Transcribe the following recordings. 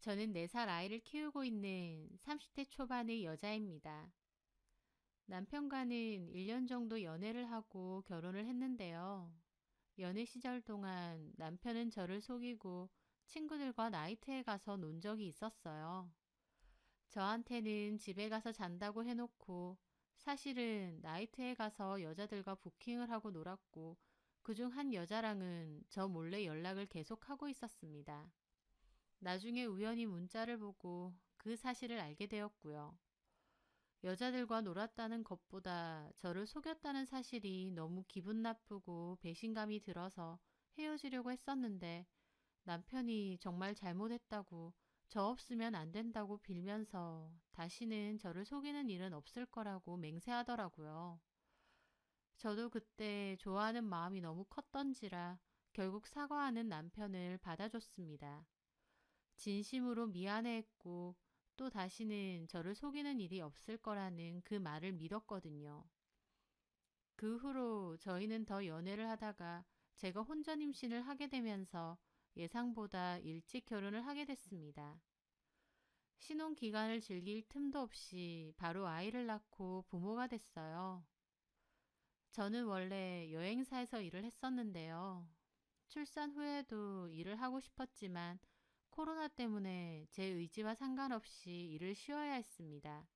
저는 4살 아이를 키우고 있는 30대 초반의 여자입니다. 남편과는 1년 정도 연애를 하고 결혼을 했는데요. 연애 시절 동안 남편은 저를 속이고 친구들과 나이트에 가서 논 적이 있었어요. 저한테는 집에 가서 잔다고 해놓고 사실은 나이트에 가서 여자들과 부킹을 하고 놀았고 그중 한 여자랑은 저 몰래 연락을 계속하고 있었습니다. 나중에 우연히 문자를 보고 그 사실을 알게 되었고요. 여자들과 놀았다는 것보다 저를 속였다는 사실이 너무 기분 나쁘고 배신감이 들어서 헤어지려고 했었는데 남편이 정말 잘못했다고 저 없으면 안 된다고 빌면서 다시는 저를 속이는 일은 없을 거라고 맹세하더라고요. 저도 그때 좋아하는 마음이 너무 컸던지라 결국 사과하는 남편을 받아줬습니다. 진심으로 미안해했고 또 다시는 저를 속이는 일이 없을 거라는 그 말을 믿었거든요. 그 후로 저희는 더 연애를 하다가 제가 혼전 임신을 하게 되면서 예상보다 일찍 결혼을 하게 됐습니다. 신혼 기간을 즐길 틈도 없이 바로 아이를 낳고 부모가 됐어요. 저는 원래 여행사에서 일을 했었는데요. 출산 후에도 일을 하고 싶었지만 코로나 때문에 제 의지와 상관없이 일을 쉬어야 했습니다.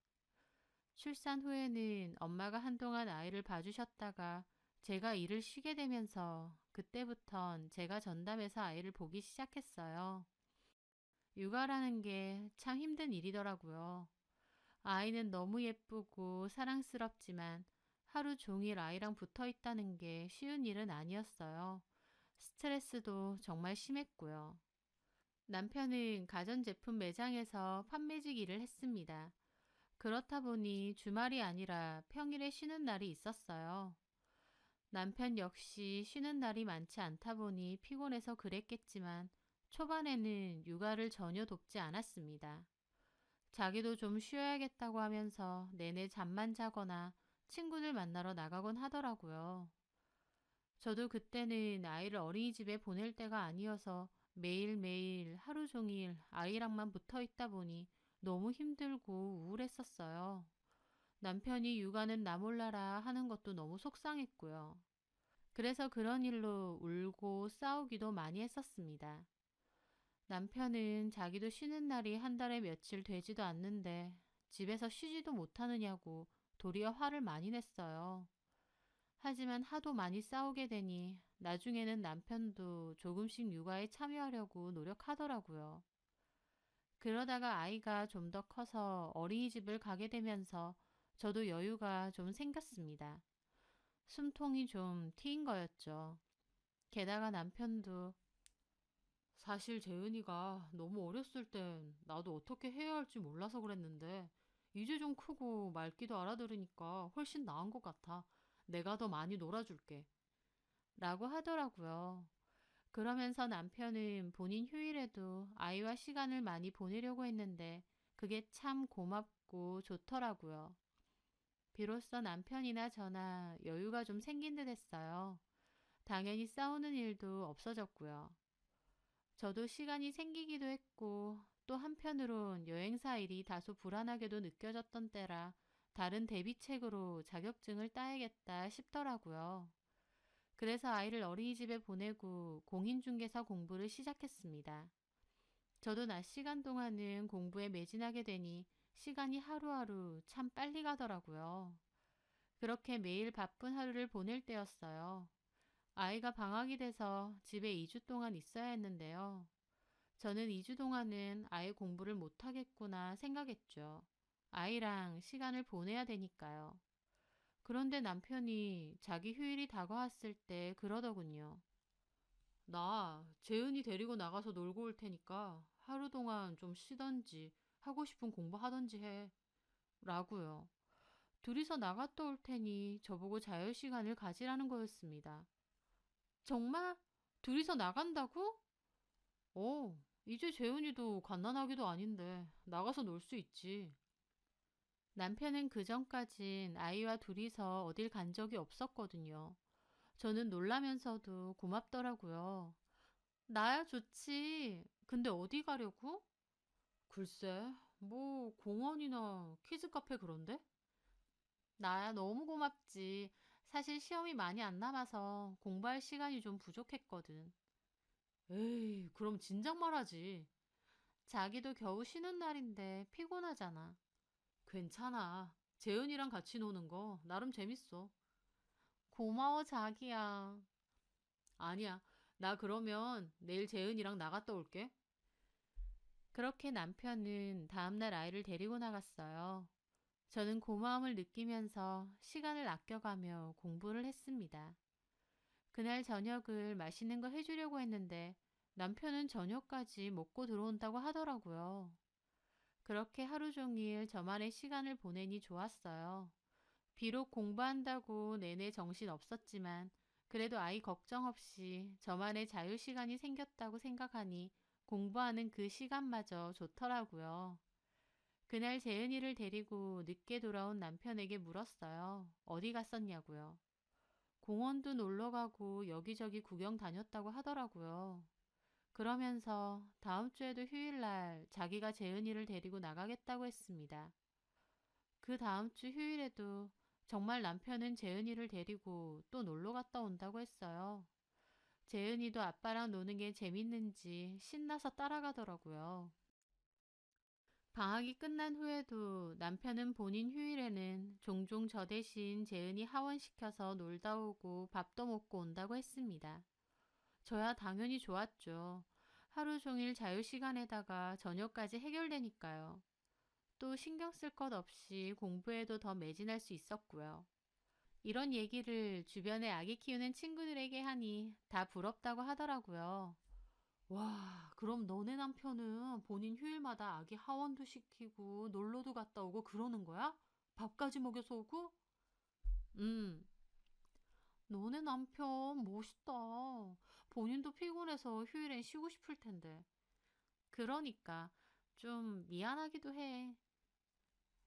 출산 후에는 엄마가 한동안 아이를 봐주셨다가 제가 일을 쉬게 되면서 그때부턴 제가 전담해서 아이를 보기 시작했어요. 육아라는 게 참 힘든 일이더라고요. 아이는 너무 예쁘고 사랑스럽지만 하루 종일 아이랑 붙어 있다는 게 쉬운 일은 아니었어요. 스트레스도 정말 심했고요. 남편은 가전제품 매장에서 판매직 일을 했습니다. 그렇다 보니 주말이 아니라 평일에 쉬는 날이 있었어요. 남편 역시 쉬는 날이 많지 않다 보니 피곤해서 그랬겠지만 초반에는 육아를 전혀 돕지 않았습니다. 자기도 좀 쉬어야겠다고 하면서 내내 잠만 자거나 친구들 만나러 나가곤 하더라고요. 저도 그때는 아이를 어린이집에 보낼 때가 아니어서 매일매일 하루 종일 아이랑만 붙어 있다 보니 너무 힘들고 우울했었어요. 남편이 육아는 나 몰라라 하는 것도 너무 속상했고요. 그래서 그런 일로 울고 싸우기도 많이 했었습니다. 남편은 자기도 쉬는 날이 한 달에 며칠 되지도 않는데 집에서 쉬지도 못하느냐고 도리어 화를 많이 냈어요. 하지만 하도 많이 싸우게 되니 나중에는 남편도 조금씩 육아에 참여하려고 노력하더라고요. 그러다가 아이가 좀 더 커서 어린이집을 가게 되면서 저도 여유가 좀 생겼습니다. 숨통이 좀 트인 거였죠. 게다가 남편도 사실 재은이가 너무 어렸을 땐 나도 어떻게 해야 할지 몰라서 그랬는데 이제 좀 크고 말귀도 알아들으니까 훨씬 나은 것 같아. 내가 더 많이 놀아줄게. 라고 하더라고요. 그러면서 남편은 본인 휴일에도 아이와 시간을 많이 보내려고 했는데 그게 참 고맙고 좋더라고요. 비로소 남편이나 저나 여유가 좀 생긴 듯 했어요. 당연히 싸우는 일도 없어졌고요. 저도 시간이 생기기도 했고 또 한편으론 여행사 일이 다소 불안하게도 느껴졌던 때라 다른 대비책으로 자격증을 따야겠다 싶더라고요. 그래서 아이를 어린이집에 보내고 공인중개사 공부를 시작했습니다. 저도 낮 시간 동안은 공부에 매진하게 되니 시간이 하루하루 참 빨리 가더라고요. 그렇게 매일 바쁜 하루를 보낼 때였어요. 아이가 방학이 돼서 집에 2주 동안 있어야 했는데요. 저는 2주 동안은 아이 공부를 못하겠구나 생각했죠. 아이랑 시간을 보내야 되니까요. 그런데 남편이 자기 휴일이 다가왔을 때 그러더군요. 나 재은이 데리고 나가서 놀고 올 테니까 하루 동안 좀 쉬던지 하고 싶은 공부하던지 해. 라고요. 둘이서 나갔다 올 테니 저보고 자유시간을 가지라는 거였습니다. 정말? 둘이서 나간다고? 이제 재은이도 갓난아기도 아닌데 나가서 놀 수 있지. 남편은 그전까진 아이와 둘이서 어딜 간 적이 없었거든요. 저는 놀라면서도 고맙더라고요. 나야 좋지. 근데 어디 가려고? 글쎄, 뭐 공원이나 키즈 카페 그런데? 나야 너무 고맙지. 사실 시험이 많이 안 남아서 공부할 시간이 좀 부족했거든. 에이, 그럼 진작 말하지. 자기도 겨우 쉬는 날인데 피곤하잖아. 괜찮아. 재은이랑 같이 노는 거 나름 재밌어. 고마워, 자기야. 아니야. 나 그러면 내일 재은이랑 나갔다 올게. 그렇게 남편은 다음날 아이를 데리고 나갔어요. 저는 고마움을 느끼면서 시간을 아껴가며 공부를 했습니다. 그날 저녁을 맛있는 거 해주려고 했는데 남편은 저녁까지 먹고 들어온다고 하더라고요. 그렇게 하루 종일 저만의 시간을 보내니 좋았어요. 비록 공부한다고 내내 정신 없었지만 그래도 아이 걱정 없이 저만의 자유 시간이 생겼다고 생각하니 공부하는 그 시간마저 좋더라고요. 그날 재은이를 데리고 늦게 돌아온 남편에게 물었어요. 어디 갔었냐고요. 공원도 놀러 가고 여기저기 구경 다녔다고 하더라고요. 그러면서 다음 주에도 휴일날 자기가 재은이를 데리고 나가겠다고 했습니다. 그 다음 주 휴일에도 정말 남편은 재은이를 데리고 또 놀러 갔다 온다고 했어요. 재은이도 아빠랑 노는 게 재밌는지 신나서 따라가더라고요. 방학이 끝난 후에도 남편은 본인 휴일에는 종종 저 대신 재은이 하원시켜서 놀다 오고 밥도 먹고 온다고 했습니다. 저야 당연히 좋았죠. 하루 종일 자유시간에다가 저녁까지 해결되니까요. 또 신경 쓸 것 없이 공부에도 더 매진할 수 있었고요. 이런 얘기를 주변에 아기 키우는 친구들에게 하니 다 부럽다고 하더라고요. 와, 그럼 너네 남편은 본인 휴일마다 아기 하원도 시키고 놀러도 갔다 오고 그러는 거야? 밥까지 먹여서 오고? 음, 너네 남편 멋있다. 본인도 피곤해서 휴일엔 쉬고 싶을 텐데. 그러니까 좀 미안하기도 해.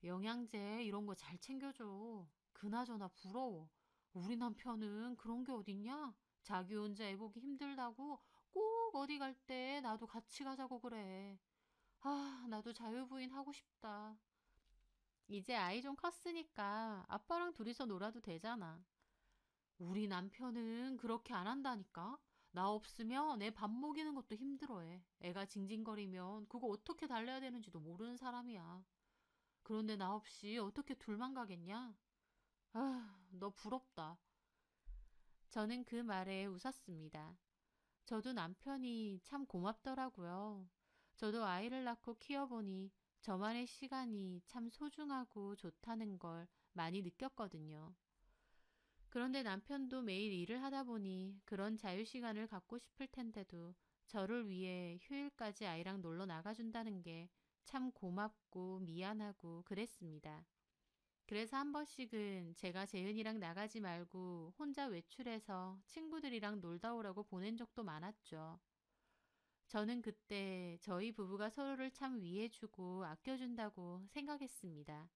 영양제 이런 거 잘 챙겨줘. 그나저나 부러워. 우리 남편은 그런 게 어딨냐? 자기 혼자 애보기 힘들다고 꼭 어디 갈 때 나도 같이 가자고 그래. 아, 나도 자유부인 하고 싶다. 이제 아이 좀 컸으니까 아빠랑 둘이서 놀아도 되잖아. 우리 남편은 그렇게 안 한다니까? 나 없으면 애 밥 먹이는 것도 힘들어해. 애가 징징거리면 그거 어떻게 달래야 되는지도 모르는 사람이야. 그런데 나 없이 어떻게 둘만 가겠냐? 아, 너 부럽다. 저는 그 말에 웃었습니다. 저도 남편이 참 고맙더라고요. 저도 아이를 낳고 키워보니 저만의 시간이 참 소중하고 좋다는 걸 많이 느꼈거든요. 그런데 남편도 매일 일을 하다 보니 그런 자유시간을 갖고 싶을 텐데도 저를 위해 휴일까지 아이랑 놀러 나가준다는 게 참 고맙고 미안하고 그랬습니다. 그래서 한 번씩은 제가 재은이랑 나가지 말고 혼자 외출해서 친구들이랑 놀다 오라고 보낸 적도 많았죠. 저는 그때 저희 부부가 서로를 참 위해주고 아껴준다고 생각했습니다.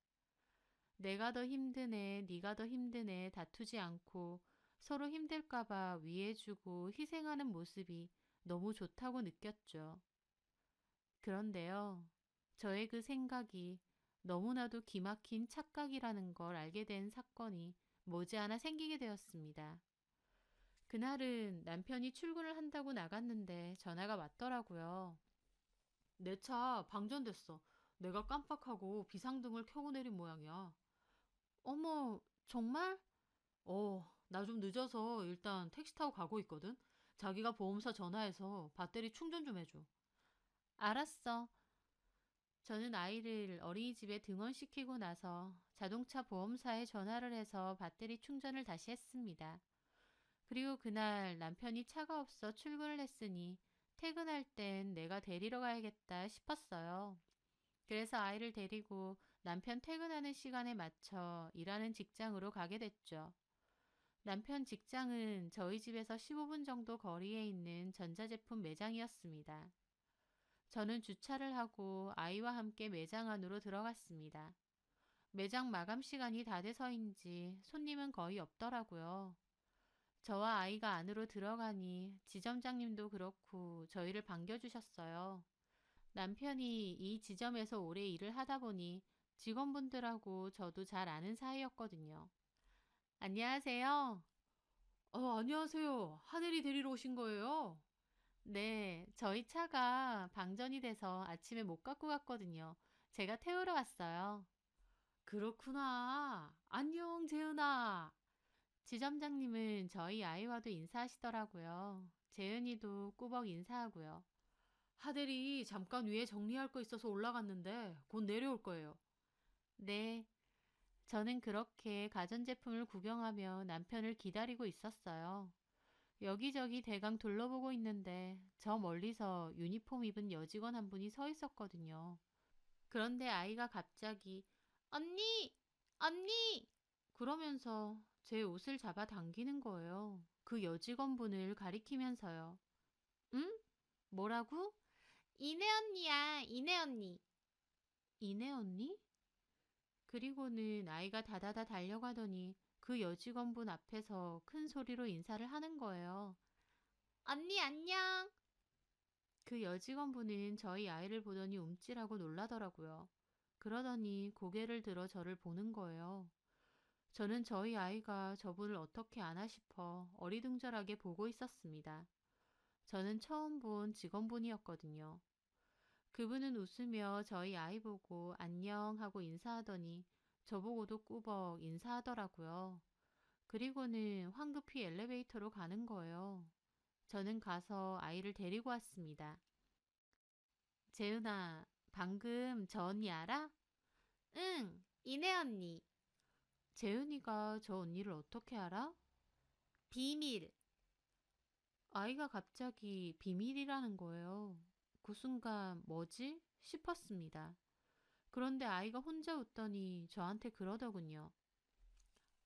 내가 더 힘드네, 네가 더 힘드네 다투지 않고 서로 힘들까봐 위해주고 희생하는 모습이 너무 좋다고 느꼈죠. 그런데요, 저의 그 생각이 너무나도 기막힌 착각이라는 걸 알게 된 사건이 머지않아 생기게 되었습니다. 그날은 남편이 출근을 한다고 나갔는데 전화가 왔더라고요. 내 차 방전됐어. 내가 깜빡하고 비상등을 켜고 내린 모양이야. 어머, 정말? 나 좀 늦어서 일단 택시 타고 가고 있거든. 자기가 보험사 전화해서 배터리 충전 좀 해줘. 알았어. 저는 아이를 어린이집에 등원시키고 나서 자동차 보험사에 전화를 해서 배터리 충전을 다시 했습니다. 그리고 그날 남편이 차가 없어 출근을 했으니 퇴근할 땐 내가 데리러 가야겠다 싶었어요. 그래서 아이를 데리고 남편 퇴근하는 시간에 맞춰 일하는 직장으로 가게 됐죠. 남편 직장은 저희 집에서 15분 정도 거리에 있는 전자제품 매장이었습니다. 저는 주차를 하고 아이와 함께 매장 안으로 들어갔습니다. 매장 마감 시간이 다 돼서인지 손님은 거의 없더라고요. 저와 아이가 안으로 들어가니 지점장님도 그렇고 저희를 반겨주셨어요. 남편이 이 지점에서 오래 일을 하다 보니 직원분들하고 저도 잘 아는 사이였거든요. 안녕하세요. 안녕하세요. 하늘이 데리러 오신 거예요? 네, 저희 차가 방전이 돼서 아침에 못 갖고 갔거든요. 제가 태우러 왔어요. 그렇구나. 안녕, 재은아. 지점장님은 저희 아이와도 인사하시더라고요. 재은이도 꾸벅 인사하고요. 하늘이 잠깐 위에 정리할 거 있어서 올라갔는데 곧 내려올 거예요. 네, 저는 그렇게 가전제품을 구경하며 남편을 기다리고 있었어요. 여기저기 대강 둘러보고 있는데 저 멀리서 유니폼 입은 여직원 한 분이 서 있었거든요. 그런데 아이가 갑자기 언니! 언니! 그러면서 제 옷을 잡아 당기는 거예요. 그 여직원분을 가리키면서요. 응? 뭐라고? 이내 언니야, 이내 언니. 이내 언니? 그리고는 아이가 다다다 달려가더니 그 여직원분 앞에서 큰 소리로 인사를 하는 거예요. 언니 안녕. 그 여직원분은 저희 아이를 보더니 움찔하고 놀라더라고요. 그러더니 고개를 들어 저를 보는 거예요. 저는 저희 아이가 저분을 어떻게 아나 싶어 어리둥절하게 보고 있었습니다. 저는 처음 본 직원분이었거든요. 그분은 웃으며 저희 아이 보고 안녕 하고 인사하더니 저보고도 꾸벅 인사하더라고요. 그리고는 황급히 엘리베이터로 가는 거예요. 저는 가서 아이를 데리고 왔습니다. 재은아, 방금 저 언니 알아? 응, 이내 언니. 재은이가 저 언니를 어떻게 알아? 비밀. 아이가 갑자기 비밀이라는 거예요. 그 순간 뭐지? 싶었습니다. 그런데 아이가 혼자 웃더니 저한테 그러더군요.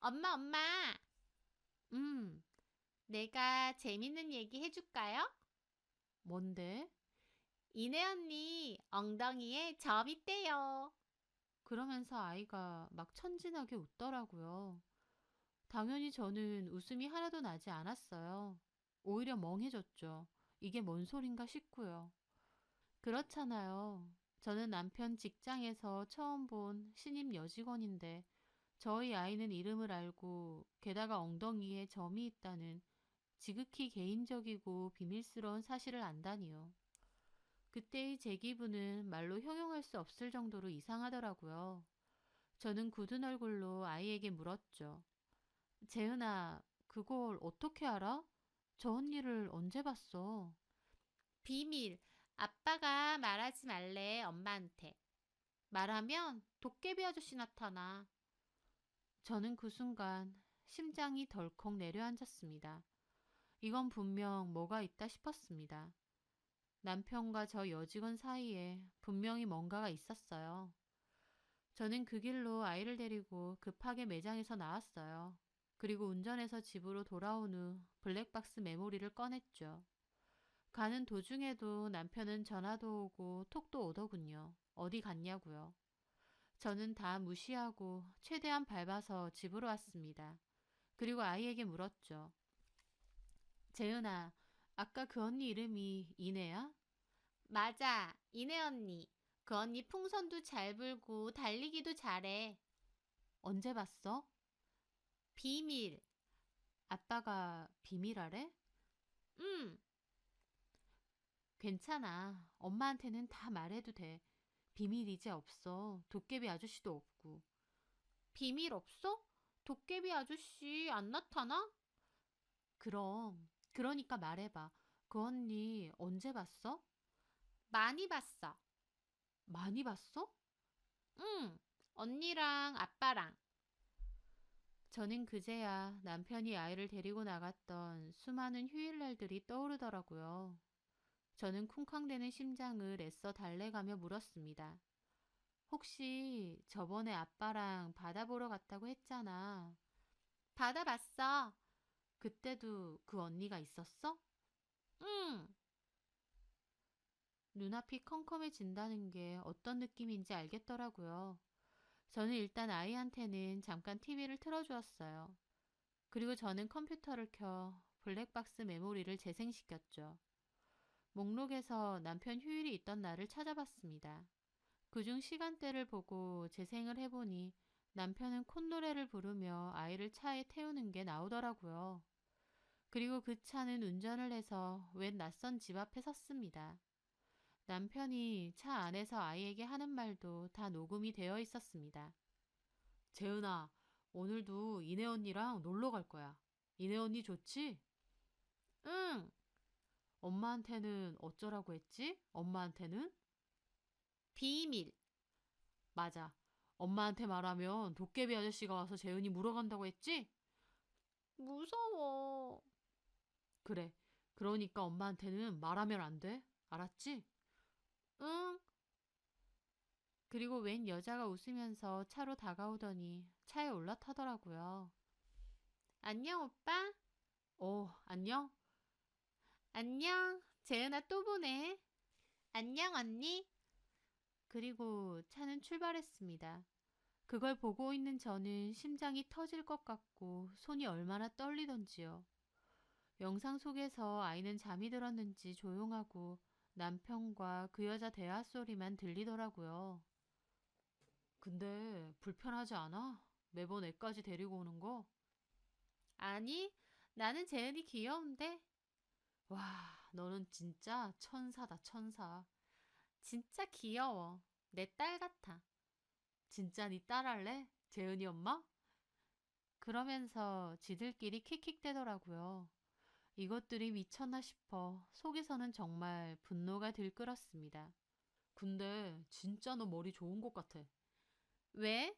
엄마, 엄마. 음, 내가 재밌는 얘기 해줄까요? 뭔데? 이내 언니 엉덩이에 점 있대요. 그러면서 아이가 막 천진하게 웃더라고요. 당연히 저는 웃음이 하나도 나지 않았어요. 오히려 멍해졌죠. 이게 뭔 소린가 싶고요. 그렇잖아요. 저는 남편 직장에서 처음 본 신입 여직원인데 저희 아이는 이름을 알고 게다가 엉덩이에 점이 있다는 지극히 개인적이고 비밀스러운 사실을 안다니요. 그때의 제 기분은 말로 형용할 수 없을 정도로 이상하더라고요. 저는 굳은 얼굴로 아이에게 물었죠. 재은아, 그걸 어떻게 알아? 저 언니를 언제 봤어? 비밀. 아빠가 말하지 말래, 엄마한테. 말하면 도깨비 아저씨 나타나. 저는 그 순간 심장이 덜컥 내려앉았습니다. 이건 분명 뭐가 있다 싶었습니다. 남편과 저 여직원 사이에 분명히 뭔가가 있었어요. 저는 그 길로 아이를 데리고 급하게 매장에서 나왔어요. 그리고 운전해서 집으로 돌아온 후 블랙박스 메모리를 꺼냈죠. 가는 도중에도 남편은 전화도 오고 톡도 오더군요. 어디 갔냐고요. 저는 다 무시하고 최대한 밟아서 집으로 왔습니다. 그리고 아이에게 물었죠. 재은아, 아까 그 언니 이름이 이내야? 맞아, 이내 언니. 그 언니 풍선도 잘 불고 달리기도 잘해. 언제 봤어? 비밀. 아빠가 비밀하래? 응. 괜찮아. 엄마한테는 다 말해도 돼. 비밀 이제 없어. 도깨비 아저씨도 없고. 비밀 없어? 도깨비 아저씨 안 나타나? 그럼. 그러니까 말해봐. 그 언니 언제 봤어? 많이 봤어. 많이 봤어? 응. 언니랑 아빠랑. 저는 그제야 남편이 아이를 데리고 나갔던 수많은 휴일날들이 떠오르더라고요. 저는 쿵쾅대는 심장을 애써 달래가며 물었습니다. 혹시 저번에 아빠랑 바다 보러 갔다고 했잖아. 바다 봤어. 그때도 그 언니가 있었어? 응. 눈앞이 컴컴해진다는 게 어떤 느낌인지 알겠더라고요. 저는 일단 아이한테는 잠깐 TV를 틀어주었어요. 그리고 저는 컴퓨터를 켜 블랙박스 메모리를 재생시켰죠. 목록에서 남편 휴일이 있던 날을 찾아봤습니다. 그중 시간대를 보고 재생을 해보니 남편은 콧노래를 부르며 아이를 차에 태우는 게 나오더라고요. 그리고 그 차는 운전을 해서 웬 낯선 집 앞에 섰습니다. 남편이 차 안에서 아이에게 하는 말도 다 녹음이 되어 있었습니다. 재은아, 오늘도 이내 언니랑 놀러 갈 거야. 이내 언니 좋지? 응. 엄마한테는 어쩌라고 했지? 엄마한테는? 비밀. 맞아. 엄마한테 말하면 도깨비 아저씨가 와서 재은이 물어간다고 했지? 무서워. 그래. 그러니까 엄마한테는 말하면 안 돼. 알았지? 응. 그리고 웬 여자가 웃으면서 차로 다가오더니 차에 올라타더라고요. 안녕, 오빠? 안녕? 안녕. 재은아 또 보네. 안녕, 언니. 그리고 차는 출발했습니다. 그걸 보고 있는 저는 심장이 터질 것 같고 손이 얼마나 떨리던지요. 영상 속에서 아이는 잠이 들었는지 조용하고 남편과 그 여자 대화 소리만 들리더라고요. 근데 불편하지 않아? 매번 애까지 데리고 오는 거? 아니, 나는 재은이 귀여운데. 와, 너는 진짜 천사다, 천사. 진짜 귀여워. 내 딸 같아. 진짜 네 딸 할래? 재은이 엄마? 그러면서 지들끼리 킥킥대더라고요. 이것들이 미쳤나 싶어 속에서는 정말 분노가 들끓었습니다. 근데 진짜 너 머리 좋은 것 같아. 왜?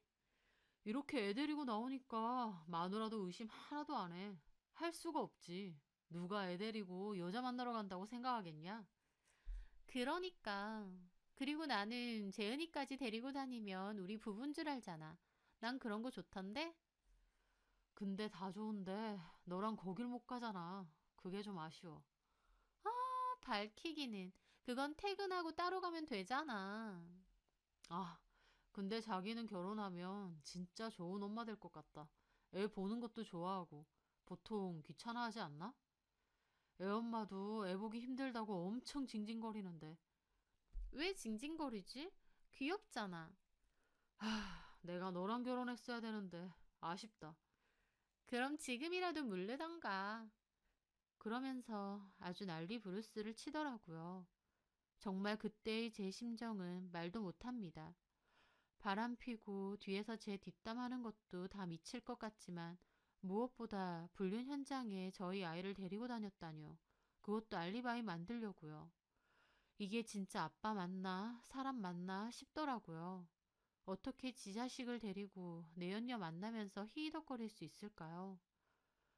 이렇게 애 데리고 나오니까 마누라도 의심 하나도 안 해. 할 수가 없지. 누가 애 데리고 여자 만나러 간다고 생각하겠냐? 그러니까. 그리고 나는 재은이까지 데리고 다니면 우리 부부인 줄 알잖아. 난 그런 거 좋던데? 근데 다 좋은데 너랑 거길 못 가잖아. 그게 좀 아쉬워. 아, 밝히기는. 그건 퇴근하고 따로 가면 되잖아. 아, 근데 자기는 결혼하면 진짜 좋은 엄마 될 것 같다. 애 보는 것도 좋아하고. 보통 귀찮아하지 않나? 애 엄마도 애 보기 힘들다고 엄청 징징거리는데. 왜 징징거리지? 귀엽잖아. 내가 너랑 결혼했어야 되는데 아쉽다. 그럼 지금이라도 물르던가. 그러면서 아주 난리 부르스를 치더라고요. 정말 그때의 제 심정은 말도 못합니다. 바람 피고 뒤에서 제 뒷담하는 것도 다 미칠 것 같지만 무엇보다 불륜 현장에 저희 아이를 데리고 다녔다뇨. 그것도 알리바이 만들려고요. 이게 진짜 아빠 맞나 사람 맞나 싶더라고요. 어떻게 지 자식을 데리고 내연녀 만나면서 히히덕거릴 수 있을까요?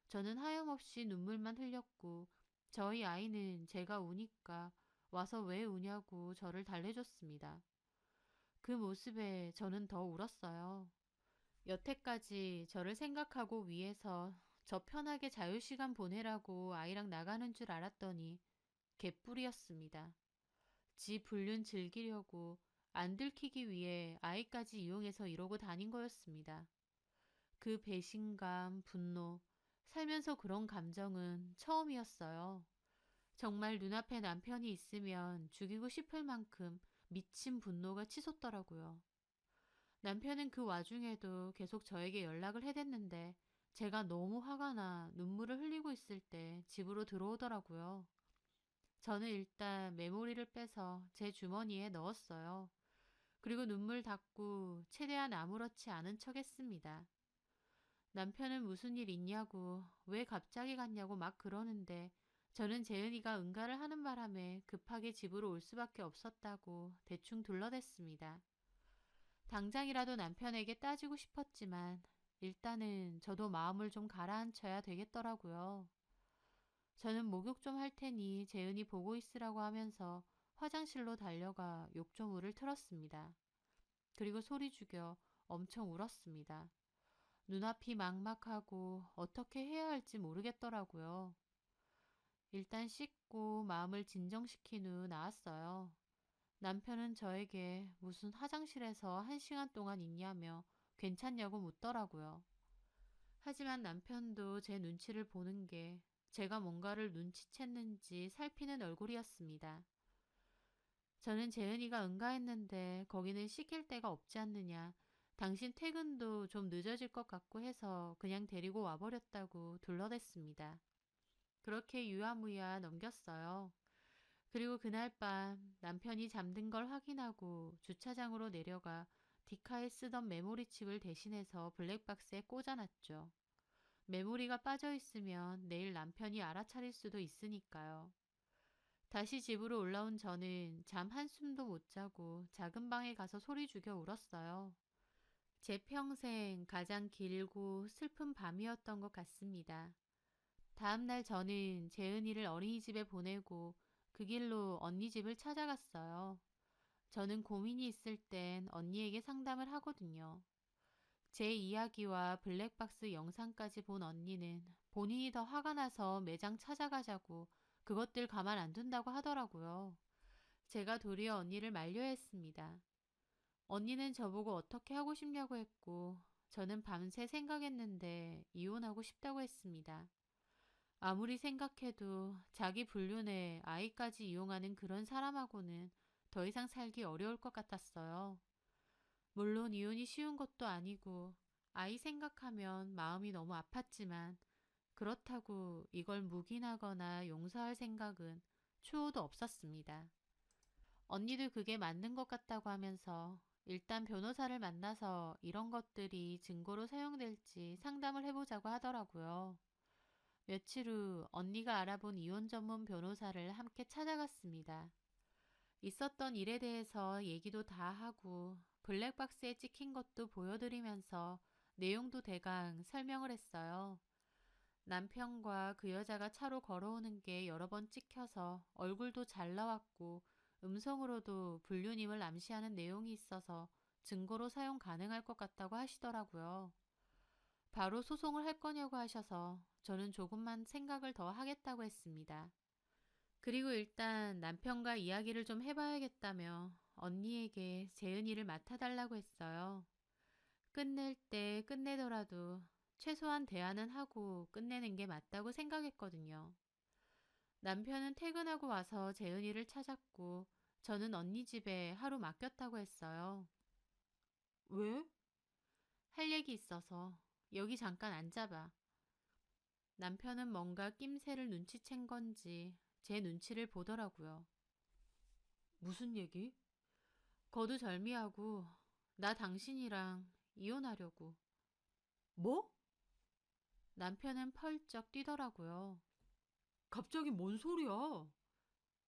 저는 하염없이 눈물만 흘렸고 저희 아이는 제가 우니까 와서 왜 우냐고 저를 달래줬습니다. 그 모습에 저는 더 울었어요. 여태까지 저를 생각하고 위해서 저 편하게 자유시간 보내라고 아이랑 나가는 줄 알았더니 개뿔이었습니다. 지 불륜 즐기려고 안 들키기 위해 아이까지 이용해서 이러고 다닌 거였습니다. 그 배신감, 분노, 살면서 그런 감정은 처음이었어요. 정말 눈앞에 남편이 있으면 죽이고 싶을 만큼 미친 분노가 치솟더라고요. 남편은 그 와중에도 계속 저에게 연락을 해댔는데 제가 너무 화가 나 눈물을 흘리고 있을 때 집으로 들어오더라고요. 저는 일단 메모리를 빼서 제 주머니에 넣었어요. 그리고 눈물 닦고 최대한 아무렇지 않은 척 했습니다. 남편은 무슨 일 있냐고 왜 갑자기 갔냐고 막 그러는데 저는 재은이가 응가를 하는 바람에 급하게 집으로 올 수밖에 없었다고 대충 둘러댔습니다. 당장이라도 남편에게 따지고 싶었지만 일단은 저도 마음을 좀 가라앉혀야 되겠더라고요. 저는 목욕 좀 할 테니 재은이 보고 있으라고 하면서 화장실로 달려가 욕조물을 틀었습니다. 그리고 소리 죽여 엄청 울었습니다. 눈앞이 막막하고 어떻게 해야 할지 모르겠더라고요. 일단 씻고 마음을 진정시킨 후 나왔어요. 남편은 저에게 무슨 화장실에서 1시간 동안 있냐며 괜찮냐고 묻더라고요. 하지만 남편도 제 눈치를 보는 게 제가 뭔가를 눈치챘는지 살피는 얼굴이었습니다. 저는 재은이가 응가했는데 거기는 시킬 데가 없지 않느냐. 당신 퇴근도 좀 늦어질 것 같고 해서 그냥 데리고 와버렸다고 둘러댔습니다. 그렇게 유야무야 넘겼어요. 그리고 그날 밤 남편이 잠든 걸 확인하고 주차장으로 내려가 디카에 쓰던 메모리 칩을 대신해서 블랙박스에 꽂아놨죠. 메모리가 빠져있으면 내일 남편이 알아차릴 수도 있으니까요. 다시 집으로 올라온 저는 잠 한숨도 못 자고 작은 방에 가서 소리 죽여 울었어요. 제 평생 가장 길고 슬픈 밤이었던 것 같습니다. 다음날 저는 재은이를 어린이집에 보내고 그 길로 언니 집을 찾아갔어요. 저는 고민이 있을 땐 언니에게 상담을 하거든요. 제 이야기와 블랙박스 영상까지 본 언니는 본인이 더 화가 나서 매장 찾아가자고 그것들 가만 안 둔다고 하더라고요. 제가 도리어 언니를 말려야 했습니다. 언니는 저보고 어떻게 하고 싶냐고 했고 저는 밤새 생각했는데 이혼하고 싶다고 했습니다. 아무리 생각해도 자기 불륜에 아이까지 이용하는 그런 사람하고는 더 이상 살기 어려울 것 같았어요. 물론 이혼이 쉬운 것도 아니고 아이 생각하면 마음이 너무 아팠지만 그렇다고 이걸 묵인하거나 용서할 생각은 추호도 없었습니다. 언니도 그게 맞는 것 같다고 하면서 일단 변호사를 만나서 이런 것들이 증거로 사용될지 상담을 해보자고 하더라고요. 며칠 후 언니가 알아본 이혼 전문 변호사를 함께 찾아갔습니다. 있었던 일에 대해서 얘기도 다 하고 블랙박스에 찍힌 것도 보여드리면서 내용도 대강 설명을 했어요. 남편과 그 여자가 차로 걸어오는 게 여러 번 찍혀서 얼굴도 잘 나왔고 음성으로도 불륜임을 암시하는 내용이 있어서 증거로 사용 가능할 것 같다고 하시더라고요. 바로 소송을 할 거냐고 하셔서 저는 조금만 생각을 더 하겠다고 했습니다. 그리고 일단 남편과 이야기를 좀 해봐야겠다며 언니에게 재은이를 맡아달라고 했어요. 끝낼 때 끝내더라도 최소한 대화는 하고 끝내는 게 맞다고 생각했거든요. 남편은 퇴근하고 와서 재은이를 찾았고 저는 언니 집에 하루 맡겼다고 했어요. 왜? 할 얘기 있어서. 여기 잠깐 앉아봐. 남편은 뭔가 낌새를 눈치챈 건지 제 눈치를 보더라고요. 무슨 얘기? 거두절미하고 나 당신이랑 이혼하려고. 뭐? 남편은 펄쩍 뛰더라고요. 갑자기 뭔 소리야?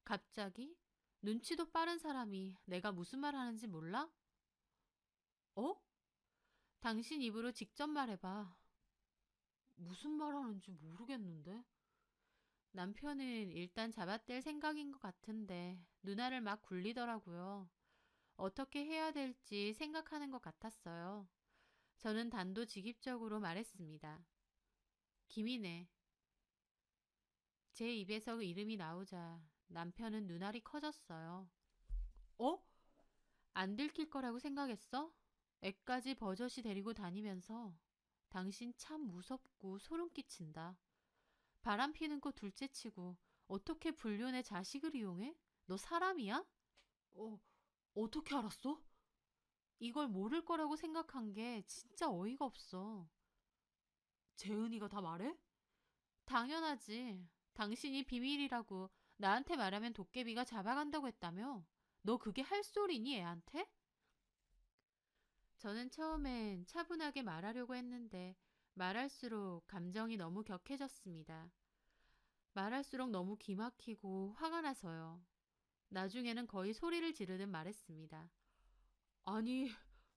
갑자기? 눈치도 빠른 사람이 내가 무슨 말 하는지 몰라? 어? 당신 입으로 직접 말해봐. 무슨 말 하는지 모르겠는데? 남편은 일단 잡아댈 생각인 것 같은데 누나를 막 굴리더라고요. 어떻게 해야 될지 생각하는 것 같았어요. 저는 단도직입적으로 말했습니다. 김이네. 제 입에서 그 이름이 나오자 남편은 눈알이 커졌어요. 어? 안 들킬 거라고 생각했어? 애까지 버젓이 데리고 다니면서 당신 참 무섭고 소름 끼친다. 바람 피는 거 둘째치고 어떻게 불륜의 자식을 이용해? 너 사람이야? 어, 어떻게 알았어? 이걸 모를 거라고 생각한 게 진짜 어이가 없어. 재은이가 다 말해? 당연하지. 당신이 비밀이라고 나한테 말하면 도깨비가 잡아간다고 했다며? 너 그게 할 소리니 애한테? 저는 처음엔 차분하게 말하려고 했는데 말할수록 감정이 너무 격해졌습니다. 말할수록 너무 기막히고 화가 나서요. 나중에는 거의 소리를 지르듯 말했습니다. 아니,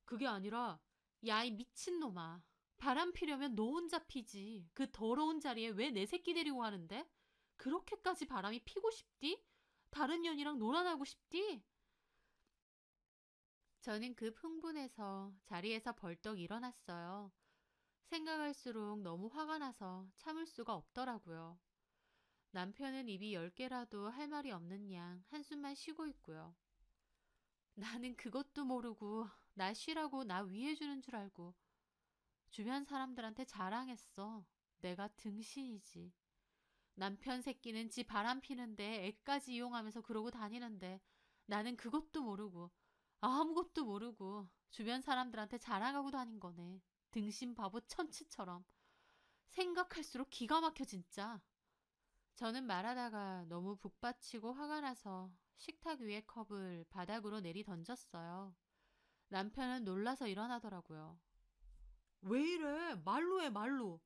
그게 아니라, 야, 이 미친놈아. 바람 피려면 너 혼자 피지. 그 더러운 자리에 왜 내 새끼 데리고 가는데? 그렇게까지 바람이 피고 싶디? 다른 년이랑 놀아나고 싶디? 저는 급 흥분해서 자리에서 벌떡 일어났어요. 생각할수록 너무 화가 나서 참을 수가 없더라고요. 남편은 입이 10개라도 할 말이 없는 양 한숨만 쉬고 있고요. 나는 그것도 모르고 나 쉬라고 나 위해주는 줄 알고 주변 사람들한테 자랑했어. 내가 등신이지. 남편 새끼는 지 바람 피는데 애까지 이용하면서 그러고 다니는데 나는 그것도 모르고 아무것도 모르고 주변 사람들한테 자랑하고 다닌 거네. 등신 바보 천치처럼. 생각할수록 기가 막혀 진짜. 저는 말하다가 너무 북받치고 화가 나서 식탁 위의 컵을 바닥으로 내리 던졌어요. 남편은 놀라서 일어나더라고요. 왜 이래? 말로 해, 말로.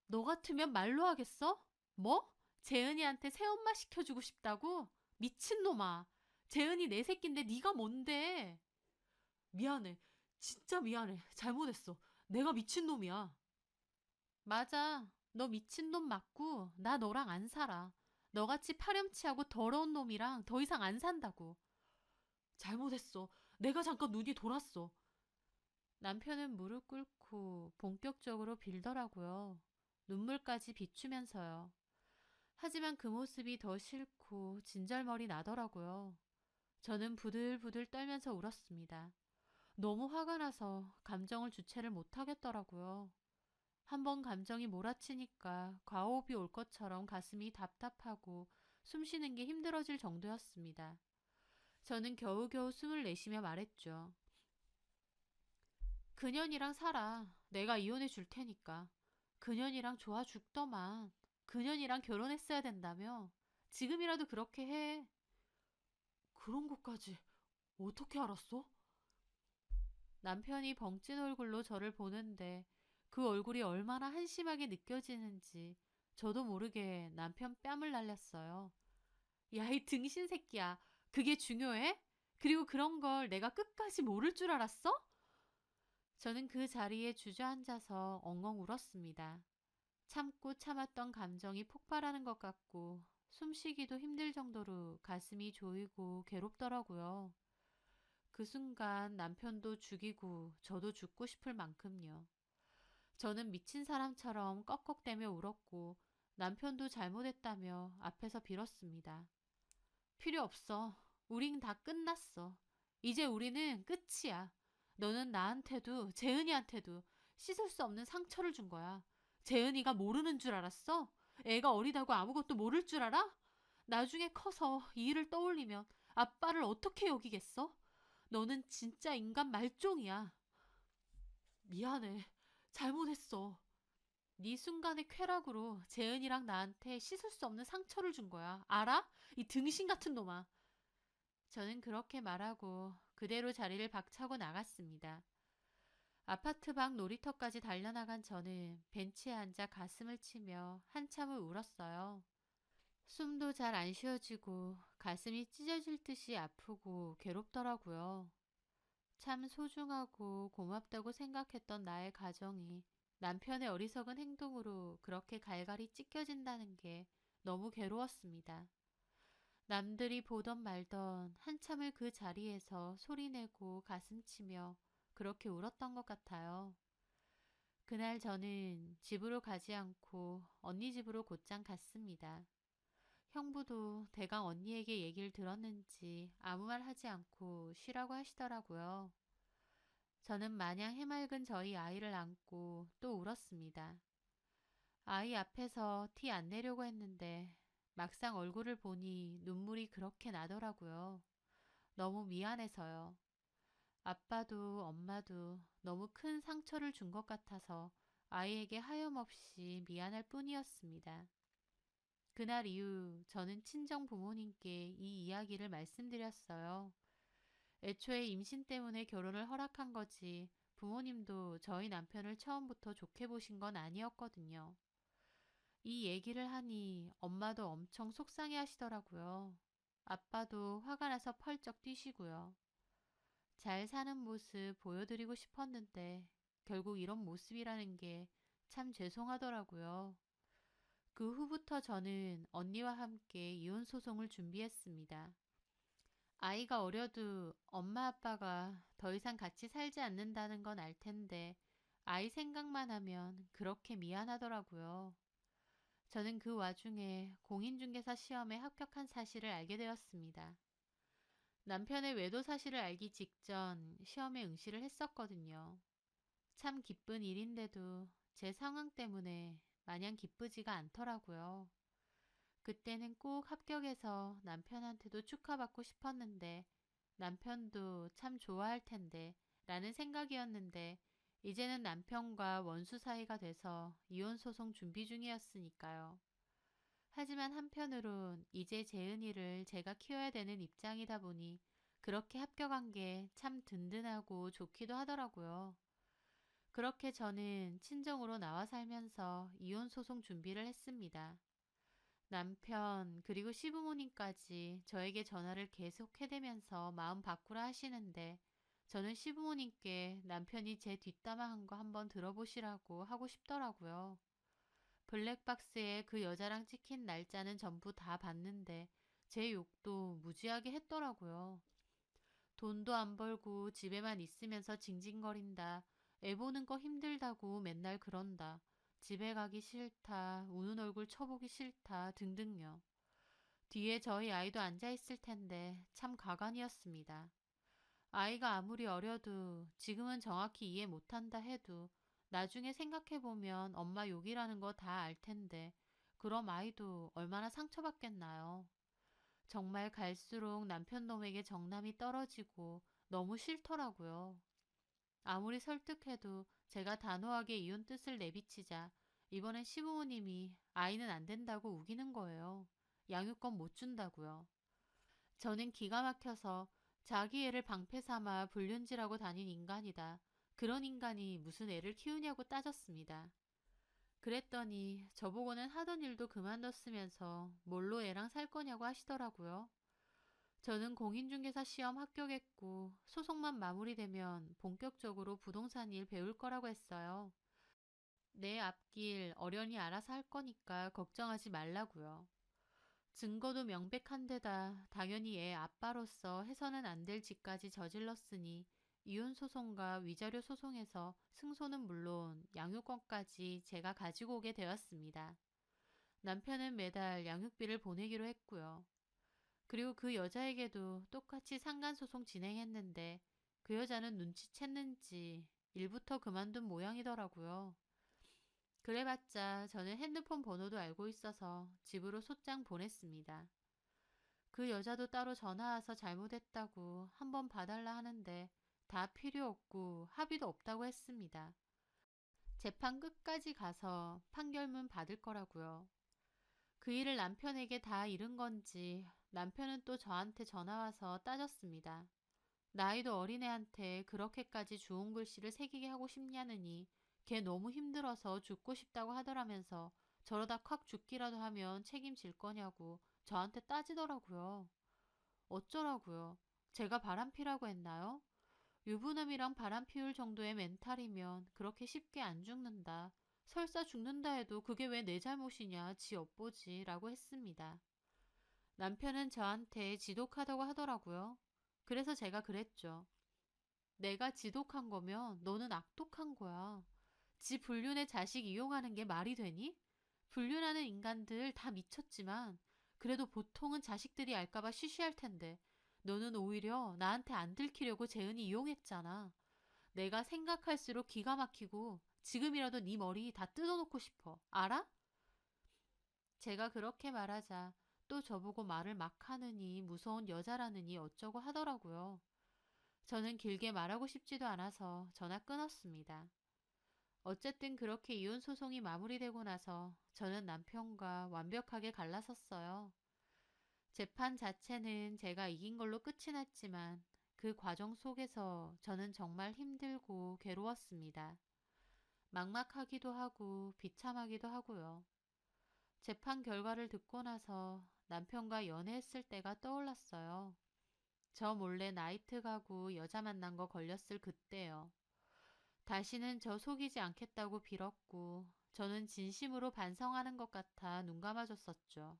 너 같으면 말로 하겠어? 뭐? 재은이한테 새엄마 시켜주고 싶다고? 미친놈아. 재은이 내 새끼인데 네가 뭔데? 미안해. 진짜 미안해. 잘못했어. 내가 미친놈이야. 맞아. 너 미친놈 맞고 나 너랑 안 살아. 너같이 파렴치하고 더러운 놈이랑 더 이상 안 산다고. 잘못했어. 내가 잠깐 눈이 돌았어. 남편은 무릎 꿇고 본격적으로 빌더라고요. 눈물까지 비추면서요. 하지만 그 모습이 더 싫고 진절머리 나더라고요. 저는 부들부들 떨면서 울었습니다. 너무 화가 나서 감정을 주체를 못하겠더라고요. 한번 감정이 몰아치니까 과호흡이 올 것처럼 가슴이 답답하고 숨 쉬는 게 힘들어질 정도였습니다. 저는 겨우겨우 숨을 내쉬며 말했죠. 그년이랑 살아. 내가 이혼해 줄 테니까. 그년이랑 좋아 죽더만. 그년이랑 결혼했어야 된다며. 지금이라도 그렇게 해. 그런 것까지 어떻게 알았어? 남편이 벙찐 얼굴로 저를 보는데 그 얼굴이 얼마나 한심하게 느껴지는지 저도 모르게 남편 뺨을 날렸어요. 야, 이 등신 새끼야. 그게 중요해? 그리고 그런 걸 내가 끝까지 모를 줄 알았어? 저는 그 자리에 주저앉아서 엉엉 울었습니다. 참고 참았던 감정이 폭발하는 것 같고 숨쉬기도 힘들 정도로 가슴이 조이고 괴롭더라고요. 그 순간 남편도 죽이고 저도 죽고 싶을 만큼요. 저는 미친 사람처럼 꺽꺽대며 울었고 남편도 잘못했다며 앞에서 빌었습니다. 필요 없어. 우린 다 끝났어. 이제 우리는 끝이야. 너는 나한테도 재은이한테도 씻을 수 없는 상처를 준 거야. 재은이가 모르는 줄 알았어? 애가 어리다고 아무것도 모를 줄 알아? 나중에 커서 이 일을 떠올리면 아빠를 어떻게 여기겠어? 너는 진짜 인간 말종이야. 미안해. 잘못했어. 네 순간의 쾌락으로 재은이랑 나한테 씻을 수 없는 상처를 준 거야. 알아? 이 등신 같은 놈아. 저는 그렇게 말하고 그대로 자리를 박차고 나갔습니다. 아파트 밖 놀이터까지 달려나간 저는 벤치에 앉아 가슴을 치며 한참을 울었어요. 숨도 잘 안 쉬어지고 가슴이 찢어질 듯이 아프고 괴롭더라고요. 참 소중하고 고맙다고 생각했던 나의 가정이 남편의 어리석은 행동으로 그렇게 갈갈이 찢겨진다는 게 너무 괴로웠습니다. 남들이 보던 말던 한참을 그 자리에서 소리내고 가슴치며 그렇게 울었던 것 같아요. 그날 저는 집으로 가지 않고 언니 집으로 곧장 갔습니다. 형부도 대강 언니에게 얘기를 들었는지 아무 말 하지 않고 쉬라고 하시더라고요. 저는 마냥 해맑은 저희 아이를 안고 또 울었습니다. 아이 앞에서 티 안 내려고 했는데 막상 얼굴을 보니 눈물이 그렇게 나더라고요. 너무 미안해서요. 아빠도 엄마도 너무 큰 상처를 준 것 같아서 아이에게 하염없이 미안할 뿐이었습니다. 그날 이후 저는 친정 부모님께 이 이야기를 말씀드렸어요. 애초에 임신 때문에 결혼을 허락한 거지 부모님도 저희 남편을 처음부터 좋게 보신 건 아니었거든요. 이 얘기를 하니 엄마도 엄청 속상해 하시더라고요. 아빠도 화가 나서 펄쩍 뛰시고요. 잘 사는 모습 보여드리고 싶었는데 결국 이런 모습이라는 게 참 죄송하더라고요. 그 후부터 저는 언니와 함께 이혼 소송을 준비했습니다. 아이가 어려도 엄마 아빠가 더 이상 같이 살지 않는다는 건 알 텐데 아이 생각만 하면 그렇게 미안하더라고요. 저는 그 와중에 공인중개사 시험에 합격한 사실을 알게 되었습니다. 남편의 외도 사실을 알기 직전 시험에 응시를 했었거든요. 참 기쁜 일인데도 제 상황 때문에 마냥 기쁘지가 않더라고요. 그때는 꼭 합격해서 남편한테도 축하받고 싶었는데 남편도 참 좋아할 텐데 라는 생각이었는데 이제는 남편과 원수 사이가 돼서 이혼 소송 준비 중이었으니까요. 하지만 한편으론 이제 재은이를 제가 키워야 되는 입장이다 보니 그렇게 합격한 게 참 든든하고 좋기도 하더라고요. 그렇게 저는 친정으로 나와 살면서 이혼 소송 준비를 했습니다. 남편 그리고 시부모님까지 저에게 전화를 계속 해대면서 마음 바꾸라 하시는데 저는 시부모님께 남편이 제 뒷담화한 거 한번 들어보시라고 하고 싶더라고요. 블랙박스에 그 여자랑 찍힌 날짜는 전부 다 봤는데 제 욕도 무지하게 했더라고요. 돈도 안 벌고 집에만 있으면서 징징거린다. 애 보는 거 힘들다고 맨날 그런다. 집에 가기 싫다. 우는 얼굴 쳐보기 싫다. 등등요. 뒤에 저희 아이도 앉아있을 텐데 참 가관이었습니다. 아이가 아무리 어려도 지금은 정확히 이해 못한다 해도 나중에 생각해보면 엄마 욕이라는 거 다 알 텐데 그럼 아이도 얼마나 상처받겠나요. 정말 갈수록 남편 놈에게 정남이 떨어지고 너무 싫더라고요. 아무리 설득해도 제가 단호하게 이혼 뜻을 내비치자 이번엔 시부모님이 아이는 안 된다고 우기는 거예요. 양육권 못 준다고요. 저는 기가 막혀서 자기 애를 방패 삼아 불륜질하고 다닌 인간이다. 그런 인간이 무슨 애를 키우냐고 따졌습니다. 그랬더니 저보고는 하던 일도 그만뒀으면서 뭘로 애랑 살 거냐고 하시더라고요. 저는 공인중개사 시험 합격했고 소송만 마무리되면 본격적으로 부동산 일 배울 거라고 했어요. 내 앞길 어련히 알아서 할 거니까 걱정하지 말라고요. 증거도 명백한 데다 당연히 애 아빠로서 해서는 안 될 짓까지 저질렀으니 이혼 소송과 위자료 소송에서 승소는 물론 양육권까지 제가 가지고 오게 되었습니다. 남편은 매달 양육비를 보내기로 했고요. 그리고 그 여자에게도 똑같이 상간소송 진행했는데 그 여자는 눈치챘는지 일부터 그만둔 모양이더라고요. 그래봤자 저는 핸드폰 번호도 알고 있어서 집으로 소장 보냈습니다. 그 여자도 따로 전화와서 잘못했다고 한번 봐달라 하는데 다 필요 없고 합의도 없다고 했습니다. 재판 끝까지 가서 판결문 받을 거라고요. 그 일을 남편에게 다 잃은 건지 남편은 또 저한테 전화와서 따졌습니다. 나이도 어린애한테 그렇게까지 좋은 글씨를 새기게 하고 싶냐느니 걔 너무 힘들어서 죽고 싶다고 하더라면서 저러다 콱 죽기라도 하면 책임질 거냐고 저한테 따지더라고요. 어쩌라고요? 제가 바람피라고 했나요? 유부남이랑 바람 피울 정도의 멘탈이면 그렇게 쉽게 안 죽는다. 설사 죽는다 해도 그게 왜 내 잘못이냐 지 엿보지 라고 했습니다. 남편은 저한테 지독하다고 하더라고요. 그래서 제가 그랬죠. 내가 지독한 거면 너는 악독한 거야. 지 불륜의 자식 이용하는 게 말이 되니? 불륜하는 인간들 다 미쳤지만 그래도 보통은 자식들이 알까봐 쉬쉬할 텐데 너는 오히려 나한테 안 들키려고 재은이 이용했잖아. 내가 생각할수록 기가 막히고 지금이라도 네 머리 다 뜯어놓고 싶어. 알아? 제가 그렇게 말하자 또 저보고 말을 막 하느니 무서운 여자라느니 어쩌고 하더라고요. 저는 길게 말하고 싶지도 않아서 전화 끊었습니다. 어쨌든 그렇게 이혼 소송이 마무리되고 나서 저는 남편과 완벽하게 갈라섰어요. 재판 자체는 제가 이긴 걸로 끝이 났지만 그 과정 속에서 저는 정말 힘들고 괴로웠습니다. 막막하기도 하고 비참하기도 하고요. 재판 결과를 듣고 나서 남편과 연애했을 때가 떠올랐어요. 저 몰래 나이트 가고 여자 만난 거 걸렸을 그때요. 다시는 저 속이지 않겠다고 빌었고 저는 진심으로 반성하는 것 같아 눈 감아줬었죠.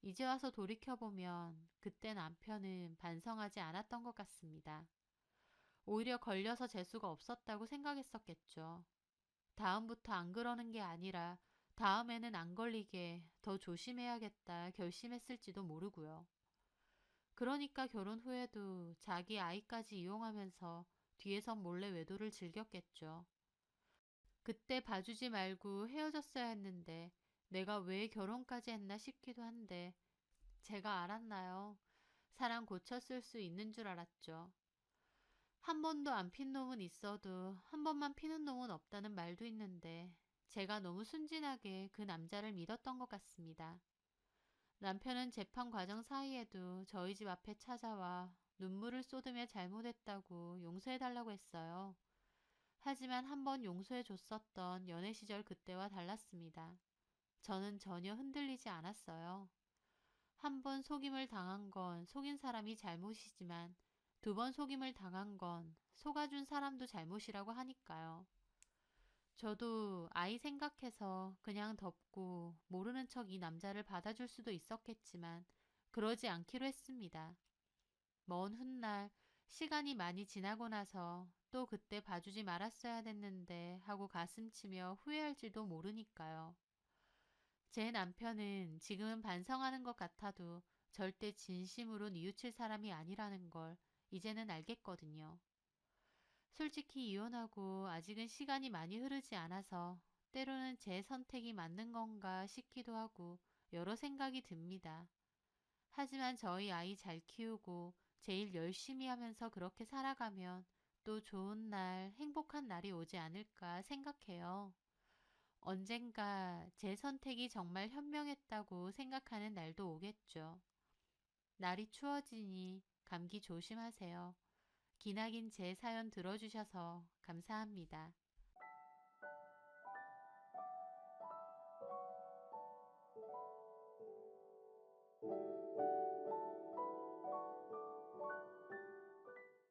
이제 와서 돌이켜보면 그때 남편은 반성하지 않았던 것 같습니다. 오히려 걸려서 재수가 없었다고 생각했었겠죠. 다음부터 안 그러는 게 아니라 다음에는 안 걸리게 더 조심해야겠다 결심했을지도 모르고요. 그러니까 결혼 후에도 자기 아이까지 이용하면서 뒤에선 몰래 외도를 즐겼겠죠. 그때 봐주지 말고 헤어졌어야 했는데 내가 왜 결혼까지 했나 싶기도 한데, 제가 알았나요? 사람 고쳤을 수 있는 줄 알았죠. 한 번도 안 핀 놈은 있어도 한 번만 피는 놈은 없다는 말도 있는데, 제가 너무 순진하게 그 남자를 믿었던 것 같습니다. 남편은 재판 과정 사이에도 저희 집 앞에 찾아와 눈물을 쏟으며 잘못했다고 용서해달라고 했어요. 하지만 한 번 용서해줬었던 연애 시절 그때와 달랐습니다. 저는 전혀 흔들리지 않았어요. 한 번 속임을 당한 건 속인 사람이 잘못이지만 두 번 속임을 당한 건 속아준 사람도 잘못이라고 하니까요. 저도 아이 생각해서 그냥 덮고 모르는 척 이 남자를 받아줄 수도 있었겠지만 그러지 않기로 했습니다. 먼 훗날 시간이 많이 지나고 나서 또 그때 봐주지 말았어야 됐는데 하고 가슴치며 후회할지도 모르니까요. 제 남편은 지금은 반성하는 것 같아도 절대 진심으로 뉘우칠 사람이 아니라는 걸 이제는 알겠거든요. 솔직히 이혼하고 아직은 시간이 많이 흐르지 않아서 때로는 제 선택이 맞는 건가 싶기도 하고 여러 생각이 듭니다. 하지만 저희 아이 잘 키우고 제일 열심히 하면서 그렇게 살아가면 또 좋은 날, 행복한 날이 오지 않을까 생각해요. 언젠가 제 선택이 정말 현명했다고 생각하는 날도 오겠죠. 날이 추워지니 감기 조심하세요. 기나긴 제 사연 들어주셔서 감사합니다.